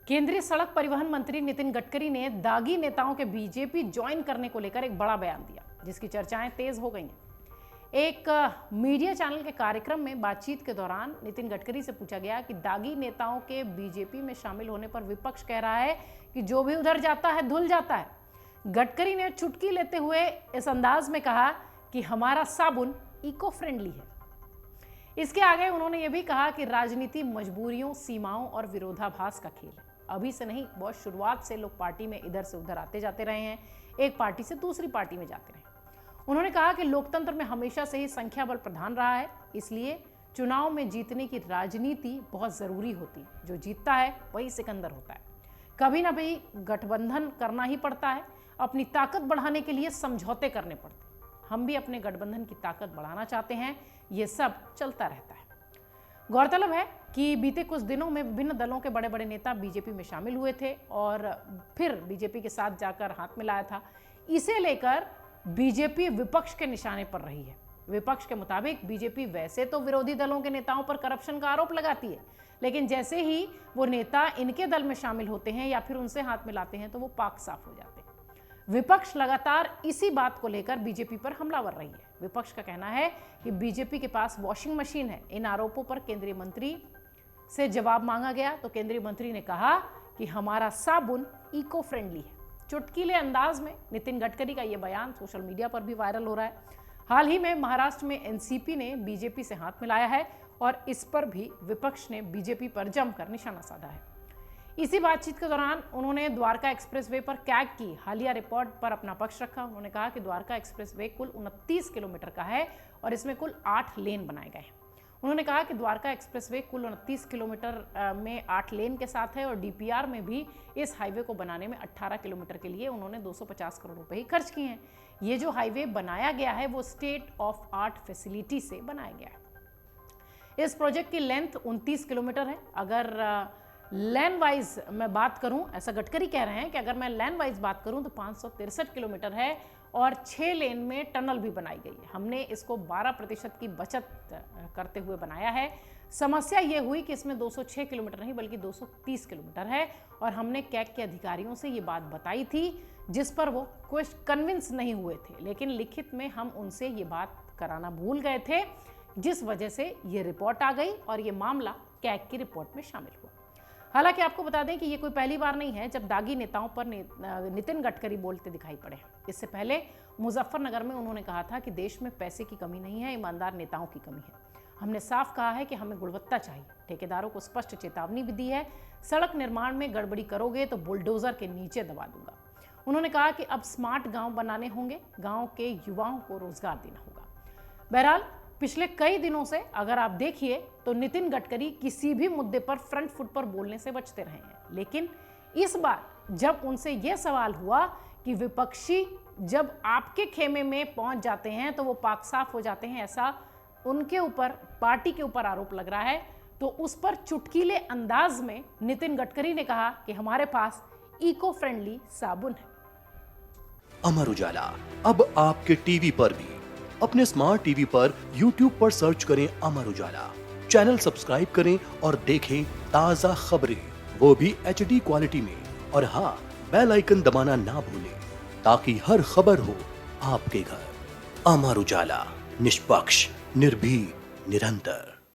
केंद्रीय सड़क परिवहन मंत्री नितिन गडकरी ने दागी नेताओं के बीजेपी ज्वाइन करने को लेकर एक बड़ा बयान दिया, जिसकी चर्चाएं तेज हो गई हैं। एक मीडिया चैनल के कार्यक्रम में बातचीत के दौरान नितिन गडकरी से पूछा गया कि दागी नेताओं के बीजेपी में शामिल होने पर विपक्ष कह रहा है कि जो भी उधर जाता है धुल जाता है। गडकरी ने चुटकी लेते हुए इस अंदाज में कहा कि हमारा साबुन इको फ्रेंडली है। इसके आगे उन्होंने ये भी कहा कि राजनीति मजबूरियों, सीमाओं और विरोधाभास का खेल है। अभी से नहीं, बहुत शुरुआत से लोग पार्टी में इधर से उधर आते जाते रहे हैं, एक पार्टी से दूसरी पार्टी में जाते रहे। उन्होंने कहा कि लोकतंत्र में हमेशा से ही संख्या बल प्रधान रहा है, इसलिए चुनाव में जीतने की राजनीति बहुत जरूरी होती है। जो जीतता है वही सिकंदर होता है। कभी ना कभी गठबंधन करना ही पड़ता है। अपनी ताकत बढ़ाने के लिए समझौते करने पड़ते हैं। हम भी अपने गठबंधन की ताकत बढ़ाना चाहते हैं, ये सब चलता रहता है। गौरतलब है कि बीते कुछ दिनों में विभिन्न दलों के बड़े बड़े नेता बीजेपी में शामिल हुए थे और फिर बीजेपी के साथ जाकर हाथ मिलाया था। इसे लेकर बीजेपी विपक्ष के निशाने पर रही है। विपक्ष के मुताबिक बीजेपी वैसे तो विरोधी दलों के नेताओं पर करप्शन का आरोप लगाती है, लेकिन जैसे ही वो नेता इनके दल में शामिल होते हैं या फिर उनसे हाथ मिलाते हैं तो वो पाक साफ हो जाते हैं। विपक्ष लगातार इसी बात को लेकर बीजेपी पर हमलावर रही है। विपक्ष का कहना है कि बीजेपी के पास वॉशिंग मशीन है। इन आरोपों पर केंद्रीय मंत्री से जवाब मांगा गया तो केंद्रीय मंत्री ने कहा कि हमारा साबुन इको फ्रेंडली है। चुटकीले अंदाज में नितिन गडकरी का यह बयान सोशल मीडिया पर भी वायरल हो रहा है। हाल ही में महाराष्ट्र में एनसीपी ने बीजेपी से हाथ मिलाया है और इस पर भी विपक्ष ने बीजेपी पर जमकर निशाना साधा है। इसी बातचीत के दौरान उन्होंने द्वारका एक्सप्रेसवे पर कैग की हालिया रिपोर्ट पर अपना पक्ष रखा। उन्होंने कहा कि द्वारका एक्सप्रेसवे कुल 29 किलोमीटर का है और इसमें कुल 8 लेन बनाए गए हैं। उन्होंने कहा कि द्वारका एक्सप्रेसवे कुल 29 किलोमीटर में 8 लेन के साथ है और डीपीआर में भी इस हाईवे को बनाने में 18 किलोमीटर के लिए उन्होंने 250 करोड़ रुपए ही खर्च किए हैं। ये जो हाईवे बनाया गया है वो स्टेट ऑफ आर्ट फैसिलिटी से बनाया गया है। इस प्रोजेक्ट की लेंथ 29 किलोमीटर है। अगर लैंड वाइज मैं बात करूं, ऐसा गडकरी कह रहे हैं कि अगर मैं लैंड वाइज बात करूं तो 563 किलोमीटर है और 6 लेन में टनल भी बनाई गई है। हमने इसको 12% की बचत करते हुए बनाया है। समस्या ये हुई कि इसमें 206 किलोमीटर नहीं बल्कि 230 किलोमीटर है और हमने कैग के अधिकारियों से ये बात बताई थी, जिस पर वो कुछ कन्विंस नहीं हुए थे, लेकिन लिखित में हम उनसे ये बात कराना भूल गए थे, जिस वजह से ये रिपोर्ट आ गई और ये मामला कैग की रिपोर्ट में शामिल हुआ। हालांकि आपको बता दें कि ये कोई पहली बार नहीं है जब दागी नेताओं पर नितिन गडकरी बोलते दिखाई पड़े। इससे पहले मुजफ्फरनगर में उन्होंने कहा था कि देश में पैसे की कमी नहीं है, ईमानदार नेताओं की कमी है। हमने साफ कहा है कि हमें गुणवत्ता चाहिए। ठेकेदारों को स्पष्ट चेतावनी भी दी है, सड़क निर्माण में गड़बड़ी करोगे तो बुलडोजर के नीचे दबा दूंगा। उन्होंने कहा कि अब स्मार्ट गाँव बनाने होंगे, गाँव के युवाओं को रोजगार देना होगा। बहरहाल पिछले कई दिनों से अगर आप देखिए तो नितिन गडकरी किसी भी मुद्दे पर फ्रंट फुट पर बोलने से बचते रहे हैं, लेकिन इस बार जब उनसे यह सवाल हुआ कि विपक्षी जब आपके खेमे में पहुंच जाते हैं तो वो पाक साफ हो जाते हैं, ऐसा उनके ऊपर, पार्टी के ऊपर आरोप लग रहा है, तो उस पर चुटकीले अंदाज में नितिन गडकरी ने कहा कि हमारे पास इको फ्रेंडली साबुन है। अमर उजाला अब आपके टीवी पर भी। अपने स्मार्ट टीवी पर YouTube पर सर्च करें अमर उजाला, चैनल सब्सक्राइब करें और देखें ताजा खबरें, वो भी HD क्वालिटी में। और हाँ, बेल आइकन दबाना ना भूलें ताकि हर खबर हो आपके घर। अमर उजाला, निष्पक्ष, निर्भीक, निरंतर।